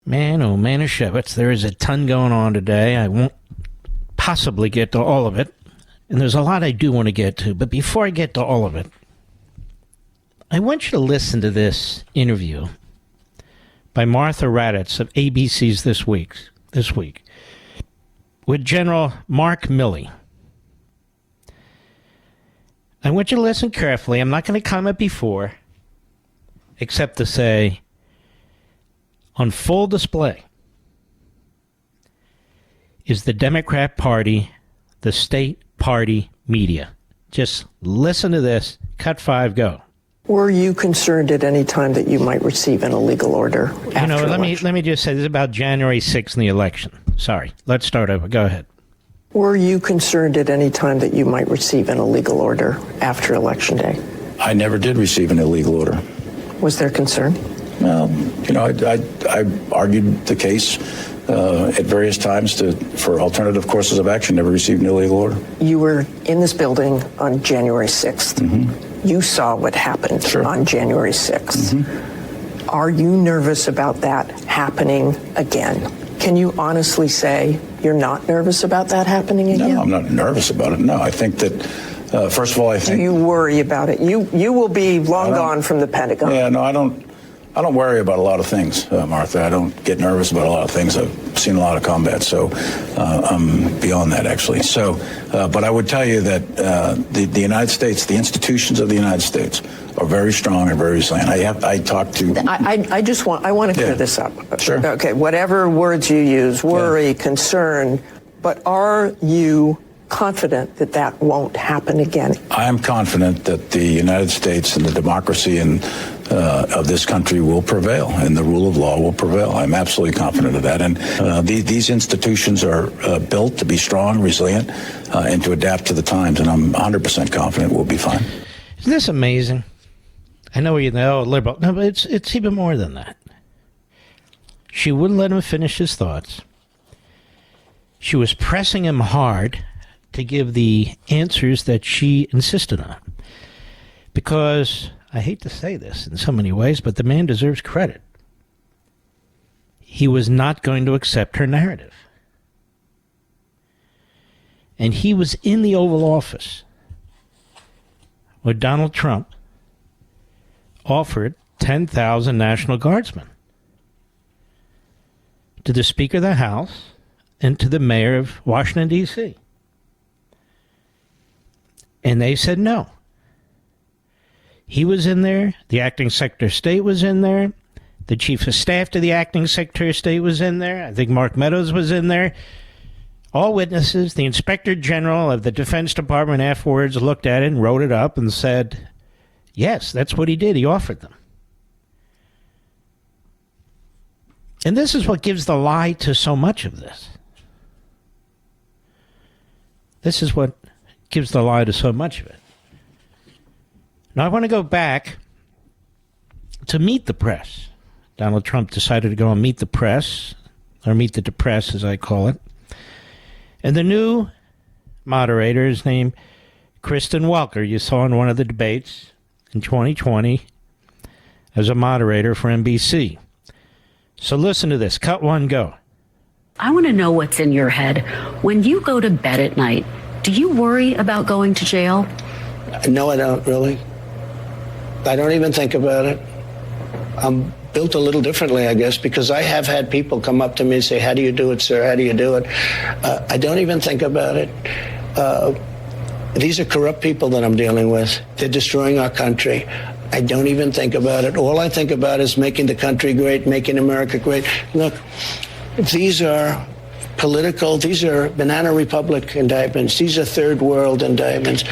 Man, oh, Manischewitz, there is a ton going on today. I won't possibly get to all of it. And there's a lot I do want to get to. But before I get to all of it, I want you to listen to this interview by Martha Raddatz of ABC's This Week with General Mark Milley. I want you to listen carefully. I'm not going to comment before, except to say, on full display is the Democrat Party, the state party media. Just listen to this. Cut 5, go. Were you concerned at any time that you might receive an illegal order after election? Let me just say this is about January 6th in the election. Sorry. Let's start over. Go ahead. Were you concerned at any time that you might receive an illegal order after Election Day? I never did receive an illegal order. Was there concern? Well, I argued the case at various times for alternative courses of action, never received an illegal order. You were in this building on January 6th. Mm-hmm. You saw what happened on January 6th. Mm-hmm. Are you nervous about that happening again? Can you honestly say you're not nervous about that happening again? No, I'm not nervous about it. No, I think that, first of all, I think... Do you worry about it? You will be long gone from the Pentagon. Yeah, no, I don't worry about a lot of things, Martha. I don't get nervous about a lot of things. I've seen a lot of combat, so I'm beyond that, actually. So, but I would tell you that the United States, the institutions of the United States are very strong and very resilient. I talked to... I want to clear this up. Sure. Okay, whatever words you use, worry, concern, but are you confident that that won't happen again? I am confident that the United States and the democracy of this country will prevail and the rule of law will prevail. I'm absolutely confident of that. And these institutions are built to be strong, resilient, and to adapt to the times. And I'm 100% confident we'll be fine. Isn't this amazing? I know you know, liberal. No, but it's even more than that. She wouldn't let him finish his thoughts. She was pressing him hard to give the answers that she insisted on. Because, I hate to say this in so many ways, but the man deserves credit. He was not going to accept her narrative. And he was in the Oval Office where Donald Trump offered 10,000 National Guardsmen to the Speaker of the House and to the mayor of Washington, D.C. And they said no. He was in there. The acting Secretary of State was in there. The Chief of Staff to the acting Secretary of State was in there. I think Mark Meadows was in there. All witnesses. The Inspector General of the Defense Department afterwards looked at it and wrote it up and said, yes, that's what he did. He offered them. And this is what gives the lie to so much of this. This is what gives the lie to so much of it. Now, I want to go back to Meet the Press. Donald Trump decided to go and meet the press, or Meet the Press, as I call it. And the new moderator is named Kristen Welker. You saw in one of the debates in 2020 as a moderator for NBC. So listen to this. Cut 1, go. I want to know what's in your head. When you go to bed at night, do you worry about going to jail? No, I don't, really. I don't even think about it. I'm built a little differently, I guess, because I have had people come up to me and say, how do you do it, sir? How do you do it? I don't even think about it. These are corrupt people that I'm dealing with. They're destroying our country. I don't even think about it. All I think about is making the country great, making America great. Look, these are these are Banana Republic indictments. These are third world indictments.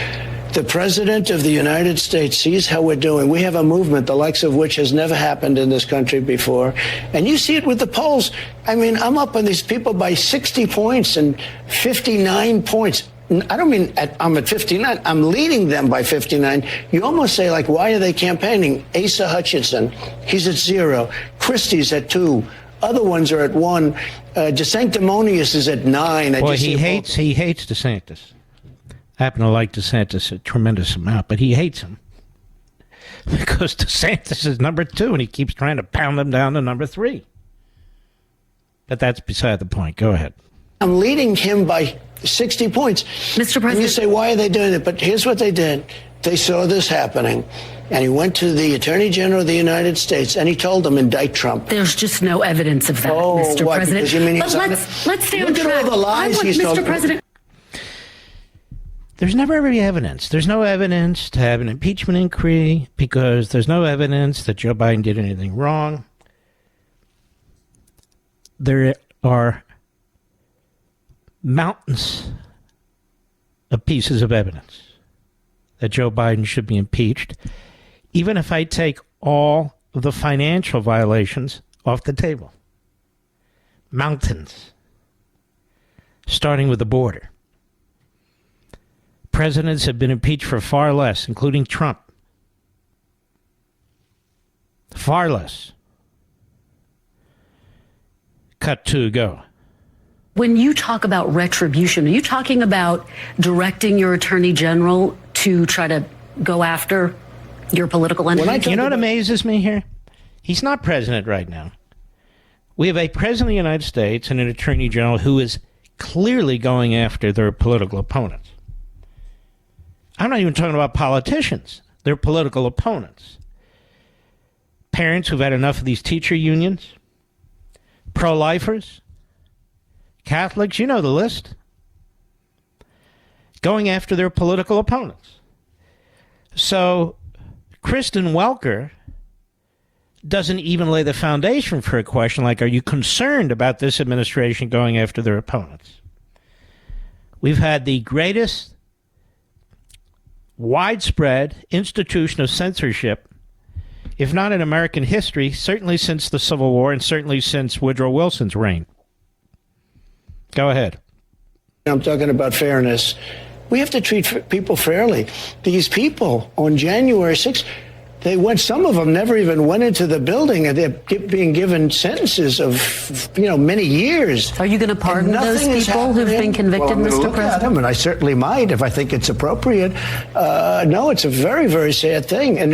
The President of the United States sees how we're doing. We have a movement, the likes of which has never happened in this country before. And you see it with the polls. I mean, I'm up on these people by 60 points and 59 points. I don't mean I'm at 59. I'm leading them by 59. You almost say, like, why are they campaigning? Asa Hutchinson, he's at 0. Christie's at 2. Other ones are at 1. DeSanctimonious is at 9. Well, he hates DeSantis. I happen to like DeSantis a tremendous amount, but he hates him because DeSantis is number 2, and he keeps trying to pound him down to number 3. But that's beside the point. Go ahead. I'm leading him by 60 points. Mr. President. And you say, why are they doing it? But here's what they did. They saw this happening, and he went to the Attorney General of the United States, and he told them, indict Trump. There's just no evidence of that, Oh, Mr. what? President. Because you mean But let's stay on Look at track. all the lies he's Mr. told. President. There's never any evidence. There's no evidence to have an impeachment inquiry because there's no evidence that Joe Biden did anything wrong. There are mountains of pieces of evidence that Joe Biden should be impeached, even if I take all of the financial violations off the table. Mountains. Starting with the border. Presidents have been impeached for far less, including Trump. Far less. Cut to go. When you talk about retribution, are you talking about directing your attorney general to try to go after your political enemy? You know what amazes me here? He's not president right now. We have a president of the United States and an attorney general who is clearly going after their political opponents. I'm not even talking about politicians. They're political opponents. Parents who've had enough of these teacher unions, pro-lifers, Catholics, you know the list. Going after their political opponents. So Kristen Welker doesn't even lay the foundation for a question like, are you concerned about this administration going after their opponents? We've had the greatest widespread institution of censorship, if not in American history, certainly since the Civil War and certainly since Woodrow Wilson's reign. Go ahead. I'm talking about fairness. We have to treat people fairly. These people on January 6th, some of them never even went into the building, and they're being given sentences of, many years. Are you going to pardon those people who've been convicted, Mr. President? And I certainly might if I think it's appropriate. No, it's a very, very sad thing, and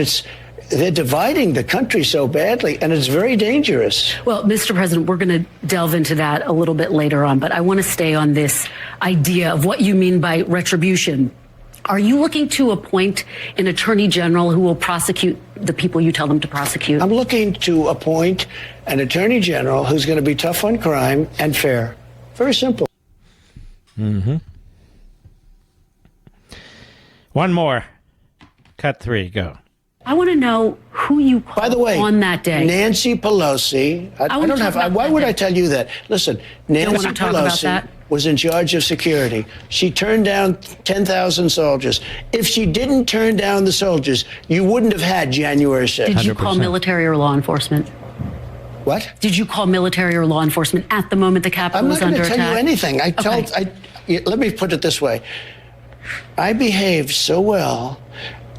they're dividing the country so badly, and it's very dangerous. Well, Mr. President, we're going to delve into that a little bit later on, but I want to stay on this idea of what you mean by retribution. Are you looking to appoint an attorney general who will prosecute the people you tell them to prosecute? I'm looking to appoint an attorney general who's going to be tough on crime and fair. Very simple. Mm-hmm. One more. Cut 3, go. I want to know who you called By the way, on that day. Nancy Pelosi. Why would I tell you that? Listen, Nancy Pelosi was in charge of security. She turned down 10,000 soldiers. If she didn't turn down the soldiers, you wouldn't have had January 6th. Did you call military or law enforcement? What? Did you call military or law enforcement at the moment the Capitol was under attack? I'm not going to tell you anything. Let me put it this way. I behaved so well.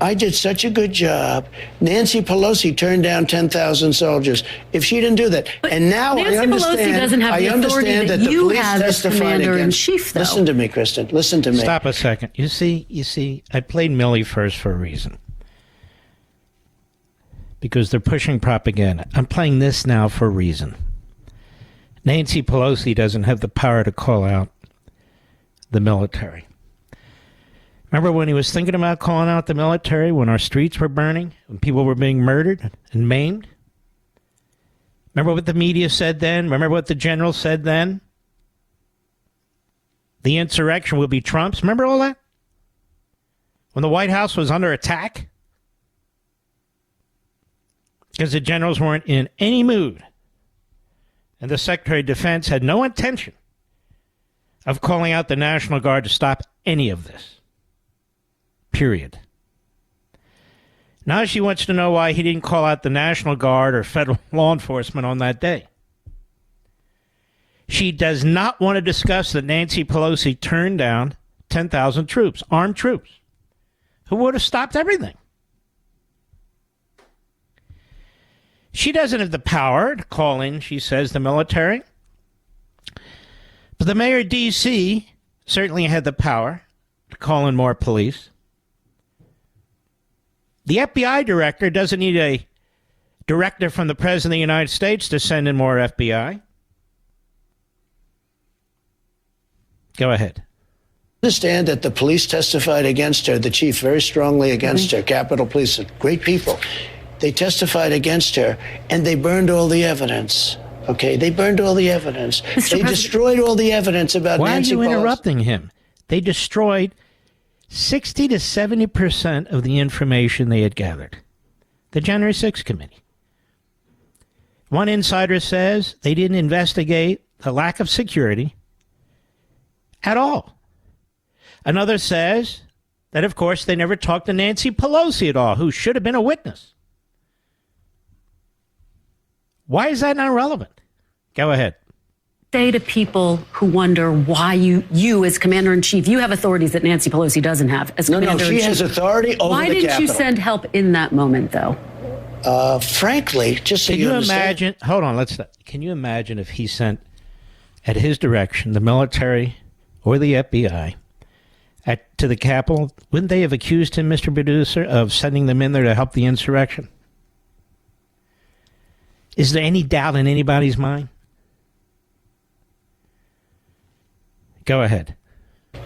I did such a good job. Nancy Pelosi turned down 10,000 soldiers. If she didn't do that, and now Nancy I understand. Pelosi doesn't have the authority that the you police have as testified commander-in-chief, though. Listen to me, Kristen. Listen to me. Stop a second. You see, I played Millie first for a reason. Because they're pushing propaganda. I'm playing this now for a reason. Nancy Pelosi doesn't have the power to call out the military. Remember when he was thinking about calling out the military when our streets were burning, when people were being murdered and maimed? Remember what the media said then? Remember what the general said then? The insurrection will be Trump's. Remember all that? When the White House was under attack? Because the generals weren't in any mood. And the Secretary of Defense had no intention of calling out the National Guard to stop any of this. Period. Now she wants to know why he didn't call out the National Guard or federal law enforcement on that day. She does not want to discuss that Nancy Pelosi turned down 10,000 troops, armed troops, who would have stopped everything. She doesn't have the power to call in, she says, the military. But the mayor of D.C. certainly had the power to call in more police. The FBI director doesn't need a directive from the President of the United States to send in more FBI. Go ahead. Understand that the police testified against her, the chief very strongly against her, Capitol Police, great people. They testified against her, and they burned all the evidence. Okay, they burned all the evidence. They destroyed all the evidence about Nancy Pelosi. Why are you interrupting him? They destroyed 60 to 70% of the information they had gathered. The January 6th committee. One insider says they didn't investigate the lack of security at all. Another says that, of course, they never talked to Nancy Pelosi at all, who should have been a witness. Why is that not relevant? Go ahead. Say to people who wonder why you as commander-in-chief, you have authorities that Nancy Pelosi doesn't have as commander-in-chief. No, she has authority over the Why didn't you send help in that moment, though? Frankly, just so you imagine, hold on, can you imagine if he sent, at his direction, the military or the FBI to the Capitol? Wouldn't they have accused him, Mr. Producer, of sending them in there to help the insurrection? Is there any doubt in anybody's mind? Go ahead.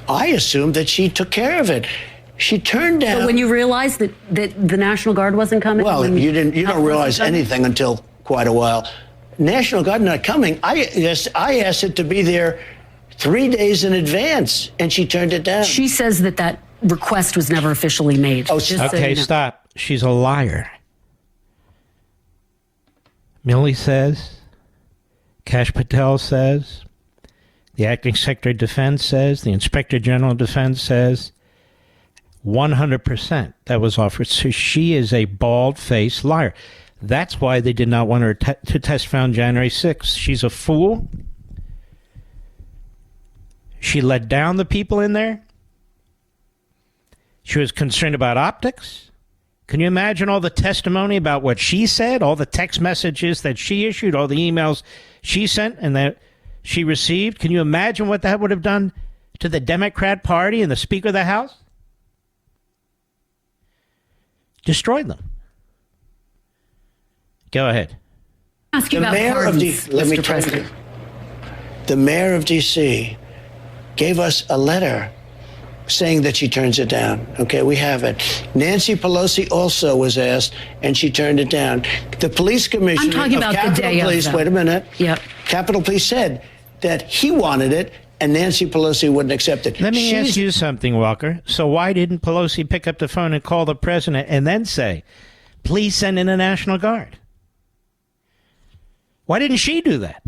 I assumed that she took care of it. She turned down. So when you realized that the National Guard wasn't coming? Well, you don't realize anything until quite a while. National Guard not coming. I asked it to be there 3 days in advance, and she turned it down. She says that request was never officially made. Oh, okay, stop. She's a liar. Milley says, Kash Patel says, the acting Secretary of Defense says, the Inspector General of Defense says, 100% that was offered. So she is a bald-faced liar. That's why they did not want her to testify on January 6th. She's a fool. She let down the people in there. She was concerned about optics. Can you imagine all the testimony about what she said, all the text messages that she issued, all the emails she sent and that she received? Can you imagine what that would have done to the Democrat Party and the Speaker of the House? Destroyed them. Go ahead. Ask you about pardons, let me Mr. President. The mayor of D.C. gave us a letter saying that she turns it down. Okay, we have it. Nancy Pelosi also was asked, and she turned it down. The police commissioner I'm talking about Capitol the day Police, of wait a minute. Yep. Capitol Police said that he wanted it, and Nancy Pelosi wouldn't accept it. Let me ask you something, Walker. So why didn't Pelosi pick up the phone and call the president and then say, please send in the National Guard? Why didn't she do that?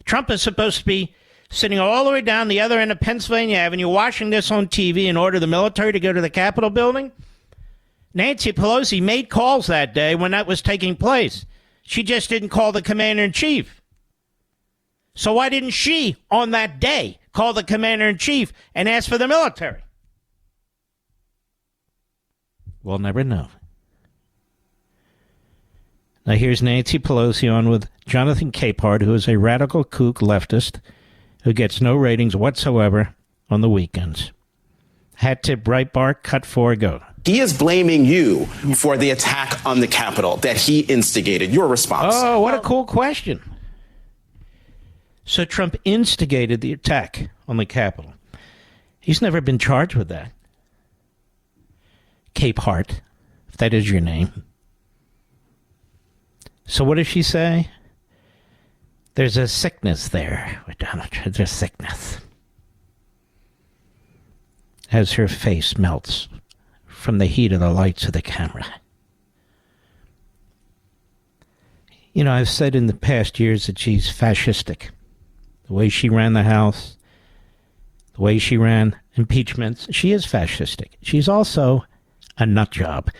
Trump is supposed to be sitting all the way down the other end of Pennsylvania Avenue, watching this on TV and order the military to go to the Capitol building. Nancy Pelosi made calls that day when that was taking place. She just didn't call the commander-in-chief. So why didn't she, on that day, call the commander-in-chief and ask for the military? We'll never know. Now here's Nancy Pelosi on with Jonathan Capehart, who is a radical kook leftist who gets no ratings whatsoever on the weekends. Hat tip, Breitbart, cut 4, go. He is blaming you for the attack on the Capitol that he instigated. Your response? Oh, what a cool question. So Trump instigated the attack on the Capitol. He's never been charged with that. Capehart, if that is your name. So what does she say? There's a sickness there with Donald Trump. There's sickness. As her face melts from the heat of the lights of the camera. You know, I've said in the past years that she's fascistic. The way she ran the House, the way she ran impeachments, she is fascistic. She's also a nut job.